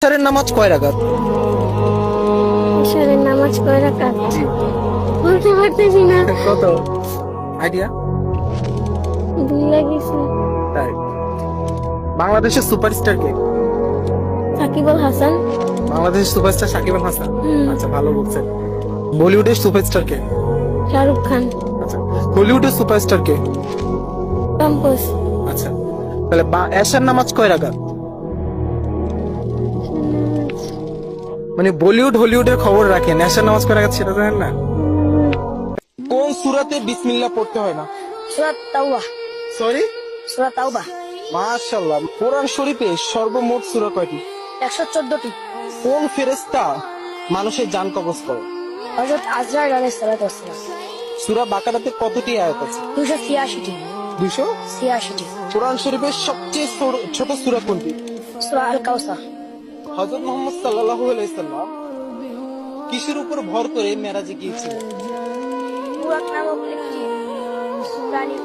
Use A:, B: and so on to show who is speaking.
A: এশারের নামাজ কয় রাকাত?
B: এশারের নামাজ কয় রাকাত? বলতে পারতেছি না।
A: কত আইডিয়া?
B: ভুলে গেছি।
A: তাই বাংলাদেশের সুপারস্টার কে?
B: সাকিব আল হাসান।
A: বাংলাদেশের সুপারস্টার সাকিব আল হাসান।
B: হুম।
A: আচ্ছা, ভালো বলছেন। বলিউডের সুপারস্টার কে?
B: শাহরুখ খান।
A: আচ্ছা, হলিউডের সুপারস্টার কে?
B: টম্পস।
A: আচ্ছা, তাহলে এশার নামাজ কয় রাকাত? মানে বলিউড হলিউডের খবর রাখেন, এশার নামাজ কয় রাকাত সেটা জানেন না? কোন সূরাতে বিসমিল্লাহ পড়তে হয় না?
B: সূরা তাওবা।
A: সরি,
B: সূরা তাওবা।
A: মাশাআল্লাহ। কোরআন শরীফে সর্বমোট সূরা কয়টি?
B: 114টি।
A: কোন ফেরেশতা মানুষের জান কবজ করে?
B: হযরত আজরাইল আলাইহিস সালাতু ওয়াস সালাম।
A: সূরা বাকারাতে কতটি আয়াত আছে?
B: 286টি।
A: 286।
B: 86টি।
A: কোরআন শরীফের সবচেয়ে ছোট সূরা কোনটি?
B: সূরা আল কাউসার।
A: হযরত মুহাম্মদ সাল্লাল্লাহু আলাইহি সাল্লাম কিসের উপর ভর করে মেরাজে গিয়েছিলেন?
B: বুরাক নামক একটি প্রাণী